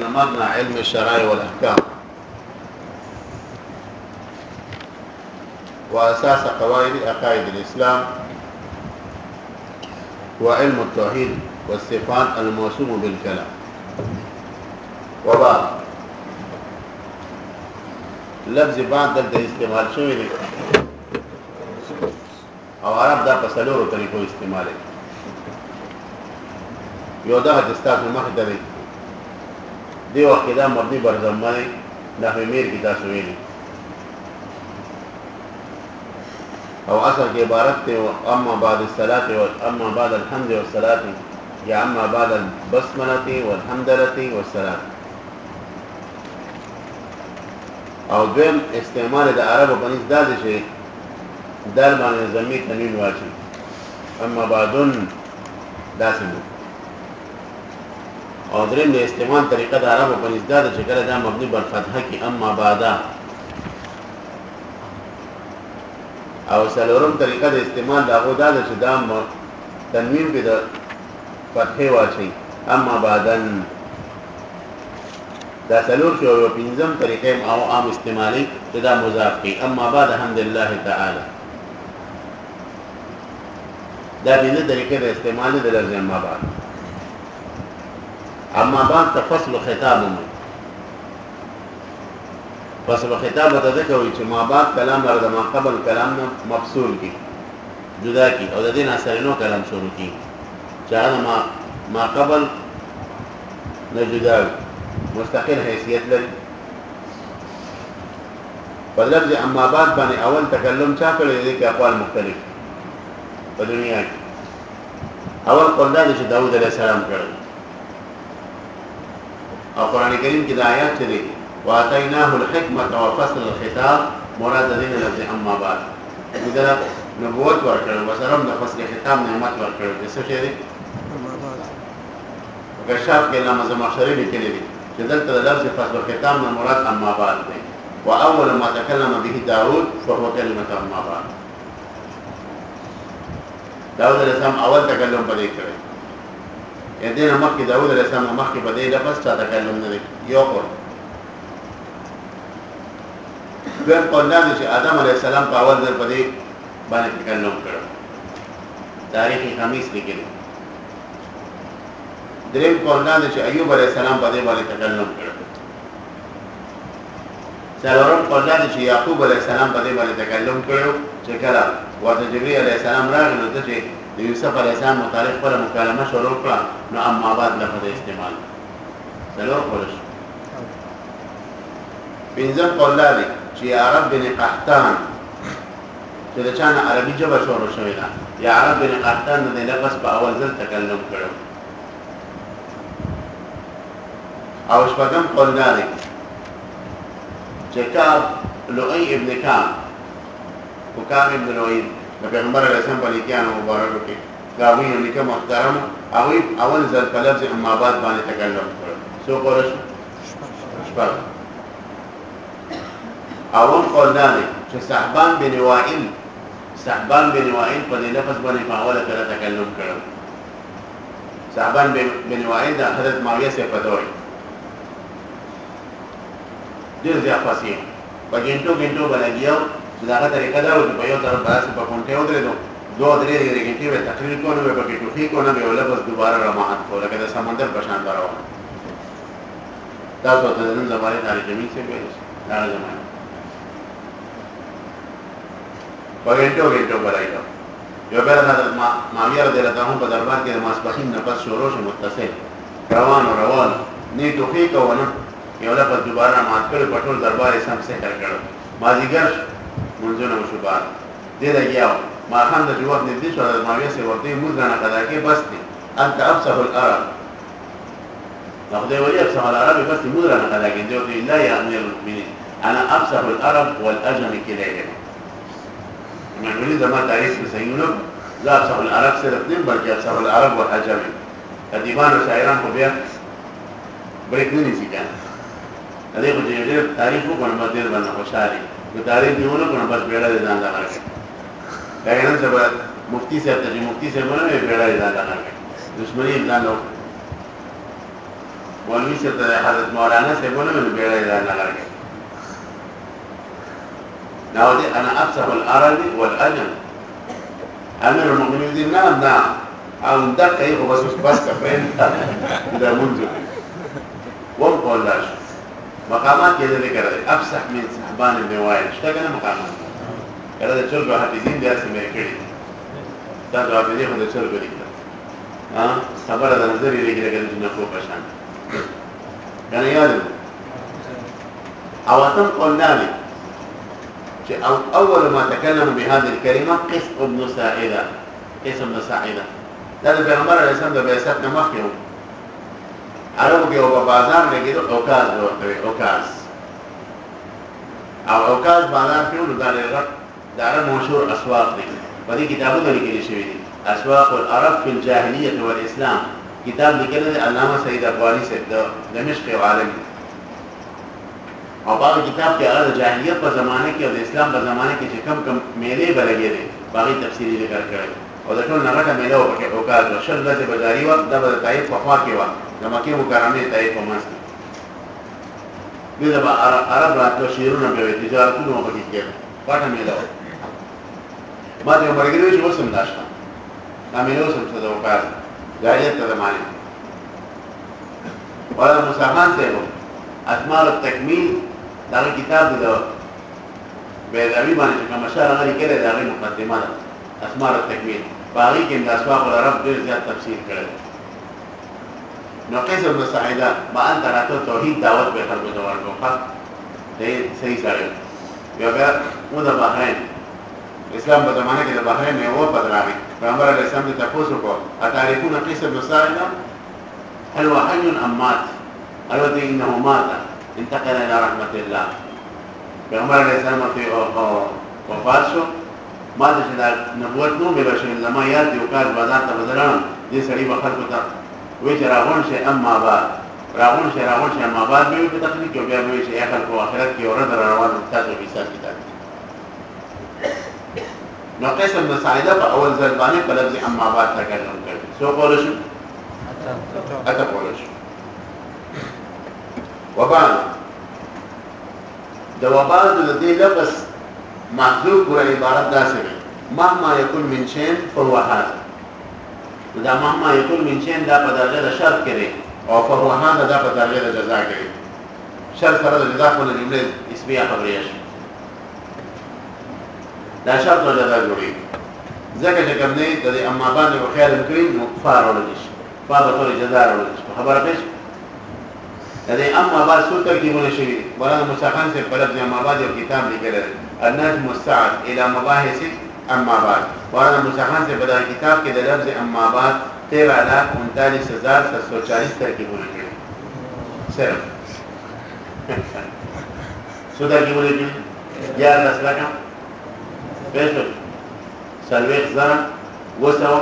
مبنى علم الشرائع والأحكام وأساس قواعد عقائد الإسلام وعلم التوحيد والصفات الموسوم بالكلام. وبعد لفظ بعد دلته استعمال شوی دی او عرب دا په څلورو طریقو استعمال یو دا چې تاسو مخې ته دی دی وخت دا مبني بر ضمه دی نحو میر کې تاسو ویلي او اصل کې عبارت دی اما بعد الصلاة واما بعد الحمد والصلاة یا اما بعد البسملة والحمدلة والصلاة. او دویم استعمال د عربو په نسبت دا دی چې دال باندې ضمیر تنوین واچي اما بعدن داسې او دریم د استعمال طریقه د عربو په نسبت دا چې کله دا مبني بر فتحه کې اما بعدا او څلورم طریقه د استعمال دا هغه دا چې دا تنوین په د فتحه واچي اما بعدن دا څلور شو او پنځم طریقې او عام استعمالي دا مضاف کی اما بعد الحمدلله تعالی دا دې طریقې د استعمال د لفظ اما بعد. اما بعد تفصل خطاب فصل خطاب ته ځکه وایي چې ما بعد کلام ورته ما قبل کلام نه مفصول کی جدا کی او د دې نه سره نو کلام شروع کی چې ما قبل نه جدا مستقل حیثیت لري. په لفظ اما بعد باندې اول تکلم چا کړی دی کې اقوال مختلف په دنیا کې. اول قول دا چې داوود علیه السلام کړی او قرآن کریم کې د آیات چې دی واتیناه الحکمة وفصل الخطاب مراد دین لفظ اما بعد دا نبوت ورکړو وسرم د فصل خطاب نعمت ورکړو د څه شی دی کشاف کې علامه زمخشري لیکلی دی چې دلته د لفظ فصل الختام نه مراد اما بعد دی واول ما تکلم به داود فهو کلمه اما بعد. داود علیه السلام اول تکلم پدې کړی دې نه مخکې داود علیه السلام مخکې پدې لفظ چا تکلم نه دی یو قول. دویم قول دا چې آدم علیه السلام په اول ځل پدې باندې تکلم کړو تاریخ خمیس لیکلی. دریم قول دا چې ایوب علیه السلام په دې باندې تکلم کړ. څلورم قول دا چې یعقوب علیه السلام په دې باندې تکلم کړو چې کله ورته جبرئیل علیه السلام راغی نو چې د یوسف علیه السلام متعلق پر مکالمه شروع کړه نو اما بعد لفظ استعمال څلور قول شو. پنځم قول دا چې عرب بن قحطان چې د چانه عربي ژبه شروع شوې ده یا عرب بن قحطان د لفظ په اول ځل تکلم کړو. او شپږم قول دا دی چې کعب لؤي ابن کعب او کعب ابن لؤي د پیغمبر علیه السلام په لیکانو مبارکو کې دا وی لیکه محترم او اول ځل په لفظ اما بعد باندې تکلم کړ. څو قول شو؟ شپږ. اول قول دا دی چې صحبان بن وائل په دې لفظ باندې په اوله کله تکلم کړ. صحبان بن وائل د حضرت معاویه څخه پدوي ډیر ځای فصیح په ګنټو بلګیاو چې داغه طریقه دا و چې په یو طرف باندې په کونټه ودرېدو دوه درې غنټې به تقریر کوو به پکې ټوخي کوو نه به لفظ دوباره رماحت کوو لکه د سمندر په شان روان. تاسو ته نن زماره تاریخ جمعي څه ویل دا زمانه په ګنټو بلګیاو یو بل حضرت معاویه رضی الله عنه په دربار کې د ماسپخین نفس شروع شو متصل روان نه ټوخي کوو نه یو لفظ دوباره مات کړو په ټول دربار یې سم سحر کړو مازیګر منځونه وشو بار دې لګیاو ما خان د جواب نږدې شو د ماویه سره ورته موږ نه قضا کې بس دي انت افصح العرب ناخذ ولي افصح العرب بس موږ نه قضا کې جو لا يا امير المؤمنين انا افصح العرب والاجم كليهم من ولي زمان تاريخ سيونو لا افصح العرب صرف اثنين بلکې افصح العرب والاجم اديبان وشاعران خو بیا بریک نه نشي کنه دې په دې تاریخ کو باندې ډېر باندې خوشالي په تاریخ دیونه کو بس بیړه دې ځان راغلی کایان سبا مفتی صاحب ته مفتی صاحب نه بیړه دې ځان راغلی دښمنی ځان نو مولوی صاحب ته حضرت مولانا صاحبونه مې بیړۍ را نه لګي نو دې انا افصح العرب والاجم امیر المؤمنین دې نعم او دقه یې خو بس کفرین دا منځ وقول لا شو مقامات کې ذکر دی افصح من صحبان ابن وائل شته کنه مقامات کله د چرګ حافظین بیا سمې کړی دا د حافظین خو د چرګ لیکل خبره د نظر یې لګي چې نه کو پښان کنه یاد او اتم قلنا لي اول ما تكلم بهذه الكلمه قس ابن ساعده اسم ابن ساعده دا د پیغمبر علیه السلام د بعثت نه مخکې و عربو کې یو په بازار لګېدو اوکاز ورته وي اوکاز او اوکاز بازار کې نو دا ډېر د عرب مشهور اسواق دي په دې کتابونو لیکل شوي دي اسواق العرب في الجاهلیة والاسلام کتاب لیکل دی علامه سید افغانی صاحب د دمشق یو عالم او هغه کتاب کې هغه د جاهلیت په زمانه کې او د اسلام په زمانه کې چې کم میلې بلګې دي هغه تفصیلی ذکر کړی او د ټول نغټه میله او کې اوکاز او شل ورځې بازاري وخت د طائف په خوا کې و د مکې مکرمه طائف په منځ کې دغه عرب راتلو شیرونه به تجارتونه وکړي کېږي پټه میله ما ته مرګري چې وسم داشته امینو سم څه د اوکاز جاهلیت ته زمانه ولا مصحفان ته اسماء التکمیل دا کتاب د بیضاوی باندې کوم اشاره غلي کړي دا مقدمه ده اسماء التکمیل باقي کې د اسباب العرب ډېر زیات تفسیر کړي نو قیس ابن سعیده ما انت راتو توحید دعوت به خلکو ته ورکوخه دې صحیح سره یو بیا مو د بحرین اسلام په زمانه کې د بحرین یو بدراوی پیغمبر علیه السلام ته تاسو کو اتعرفون قیس ابن سعیده هل هو حي ام مات الوتي انه مات انتقل الى رحمه الله پیغمبر علیه السلام ته وفات شو ما د نبوت نو به بشر لما یاد یو کار بازار ته بدلان دې سړي په خلکو ته وی چې راغون شي اما بعد راغون شي اما بعد به په تخنیک کې بیا وی چې خلکو آخرت کې اورد روانو تاسو به حساب کتاب نو قیس بن سعیده په اول ځل باندې په لفظ اما بعد تکلم کړ سو کول شو اته کول شو وبعد د وبعد د دې لفظ محذوف پر عبارت داسې مهما يكون من شيء فهو هذا دا مهما يكون من شيء دا په درجه شرط کې او فهو هذا دا په درجه جزاء کې شرط سره د جزاء په جمله اسمیه خبريه شي دا شرط او جزاء جوړي ځکه چې کوم نه د اما باندې په خیال کړی نو فار ولدي شي فار په جزاء ولدي خبره پېښ د اما بعد څو ترکیبونه شي مولانا مصطفی سے په لفظ اما بعد یو کتاب لیکل النجم السعد الى مباحث اما بعد مولانا مصطفی سے په کتاب کې د لفظ اما بعد 13,39,740 ترکیبونه کړي صرف څو ترکیبونه کړي یا لسلکه پېښه سلويخ زره وسو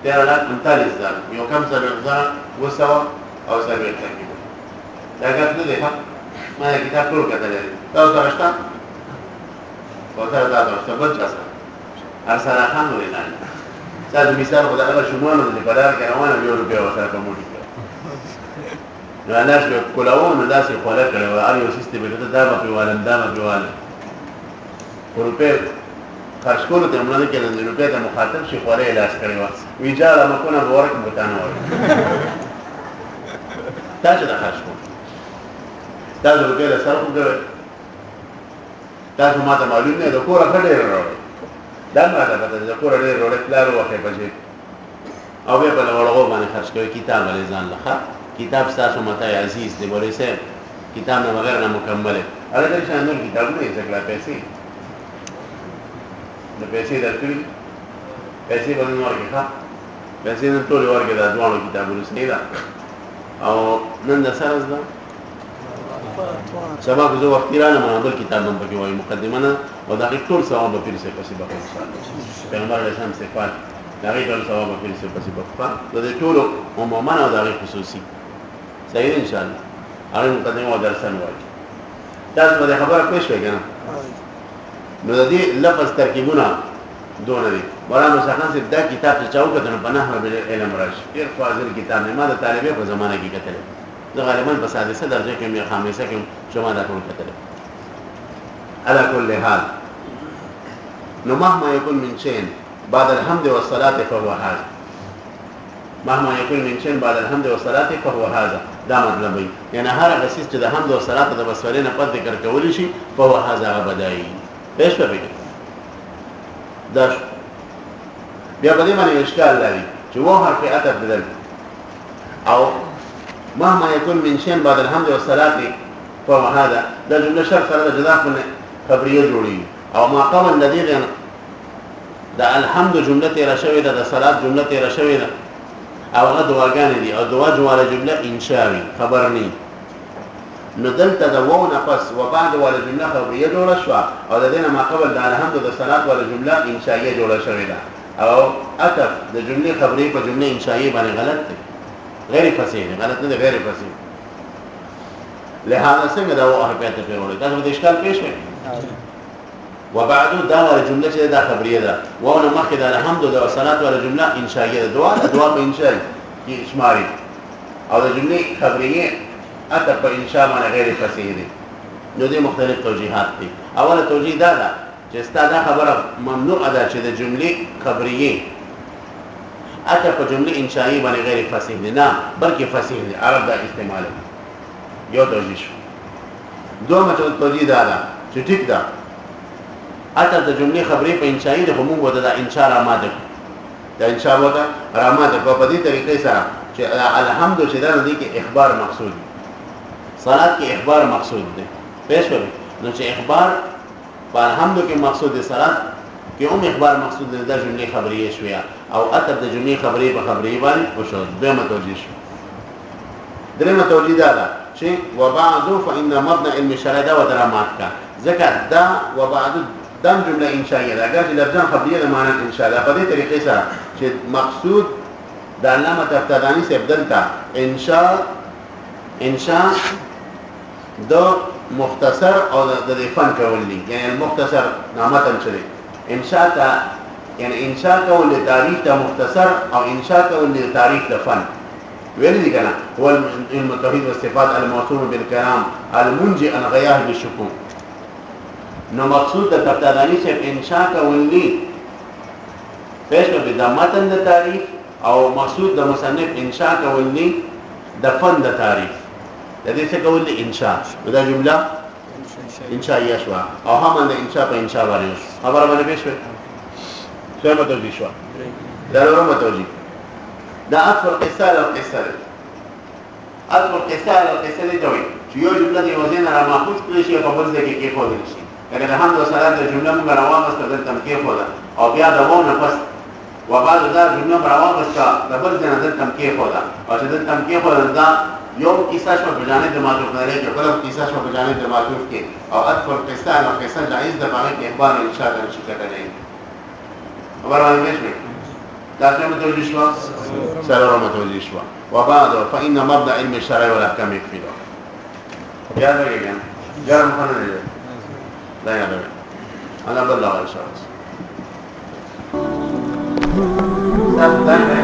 13,39,000 یو کم سلويخ زره وسو او سلويخ ترکیبونه دا ګټ نه دی ما کتاب ټول کتل تاسو راځه وکړه تاسو بل څه ارسله خان ولنان تاسو مثال خدای الله شموله د بلار کې روانه یو روپیا وسره په موټي نو انا شو کولاونه داسې خوله کړو او یو سیستم به دا په والم دا په والم روپیا خرج کولو ته موږ کې د روپیا ته مخاطب شي خوره علاج کړو ویجاله مکونه ورک بوتانه وره تاسو دا خرج کوئ تاسو روپیا سره وګورئ تاسو ماته معلوم نه د کور خړې وروړي دا ماته پته د کور ډېر وروړي پلار وخت بجې او به بل ورغو باندې خرج کوي کتاب ولې ځان لخوا کتاب تاسو ماته عزیز دی بولې سه کتاب نه بغیر نه مکمل هغه د شانو کتابونه یې ځکه پیسې د پیسې درکړي پیسې باندې ورګه ښه پیسې نن ټول ورګه د دوه کتابونو سره دا او نن د سره زده سبا کو زه وخت ایران ما بل کتاب هم پکې وایي مقدمه نه او دا ټول ثواب په پیسې پسې به ان شاء الله پیغمبر علیه السلام صفات دا ټول ثواب په پیسې پسې به د ټول عموما او دا خصوصي صحیح ان شاء الله هغه مقدمه او درسن وایي تاسو به خبره پېښ وکړئ نو د دې لفظ ترکیبونه دونه دي مولانا مسخن صاحب دا کتاب چې چاو کتنه پناه به علم راشي ډیر فاضل کتاب نه ما د طالبې په زمانه کې کتل زه غالبا په سادسه درجه کې مې خامسه کې شما دا ټول کتل على كل حال نو مهما يكون من شيء بعد الحمد والصلاه فهو هذا مهما يكون من شيء بعد الحمد والصلاه فهو هذا دا مطلب دی یعنی هر هغه څه چې د حمد او صلات د بسورې نه پد ذکر کولی شي فهو هذا بدایي پېښ به دا بیا په دې باندې اشکال لري چې و حرف عطف بدل او مهما يكون من شيء بعد الحمد والصلاه فهو هذا دا جمله شرط سره د جزاء خبریه جوړي او ما قبل الذي دا الحمد جمله تیر شوی ده د صلات جمله تیر شوی ده او هغه دعاګانې دي او دعا جواله جمله انشاوي خبرني نو دلته د وو نفس و بعد ولا جمله خبریه جوړه شو او د دینه ما قبل د الحمد د صلات ولا جمله انشائیه جوړه شوې ده او عطف د جمله خبریه په جمله انشائیه باندې غلط دی غیر فصیح دی غلط نه دی غیر فصیح لهدا څنګه دا وو حرف ته پیروي تاسو د اشکال پیښ وي وبعد دا ولا جمله چې دا خبریه ده وو نه مخکې د الحمد د صلات ولا جمله انشائیه ده دعا په انشاء کې شماري او د جمله خبریه عطف په انشاء باندې غیر فصیح دي نو دي مختلف توجیهات دي اوله توجیه دا ده چې ستاسو خبره ممنوع ده چې د جمله خبریه عطف په جمله انشائیه باندې غیر فصیح دي نه بلکې فصیح دي عرب دا استعمال یو توجیه شو دومره توجیه دا ده چې ټیک ده عطف د جمله خبریه په انشائیه د همون وته د انشاء راماده دا انشاء وته راماده په دې طریقې سره چې الحمد چې دا نه دي کې اخبار مقصود دی صلات کې اخبار مقصود دی پېښ وي نو چې اخبار په الحمد کې مقصود دی صلات کې هم اخبار مقصود دی د جمله خبریه شویا او عطف د جمله خبریه په خبریه باندې وشو به متوجه شو درېمه توجیه ده چې وبعد فإن مبنى علم الشرع ده ودرامات کا ذکر دا وبعد دم جمله انشائیه ده اگر چې لفظان خبریه د معنی انشاء ده په دې طریقې سره چې مقصود د علامه تفتدانی سے بدلتا انشاء دو مختصر او د فن کول دي یعنی المختصر نامتن چره انشاء تا یعنی انشاء کول تعریف ته مختصر او انشاء کول تعریف ته فن ویل دي کنه هو علم التوحید والصفات الموصوف بالكلام المنجي عن غياه بالشكوك نو مقصود د تفتدانی سے انشاء کول دي پېښ په د متن د تعریف او مقصود د مصنف انشاء کول دي د فن د تعریف د دې څه کول دي انشاء دا جمله انشائیه شو او هم د انشاء په انشاء باندې خبره باندې پېښ شوه څه متوجه شو دا ورو متوجه دا اصل قصه او قصه اصل قصه او قصه دی دوی چې یو جمله دی وزن را ماخوذ کړی شي په بل ځای کې خو دي شي اگر الحمد والصلاه د جمله موږ راوځه د تمکیه خو او بیا د وونه پس وبعد دا جمله راوځه د بل ځای د تمکیه خو او چې د تمکیه خو دا یو کیسه شو په جانب د معطوف نه لري بل کیسه شو په جانب د معطوف کې او اصل قصه او قصه جائز ده باندې اخبار انشاء د شي کېدای خبره باندې دا څه متوجه شو سره متوجه شو وبعد فإن مبدأ علم الشرع والأحكام يكفي له یاد وګورئ ګرم خانه دی لا یاد وګورئ انا بلغ ان شاء الله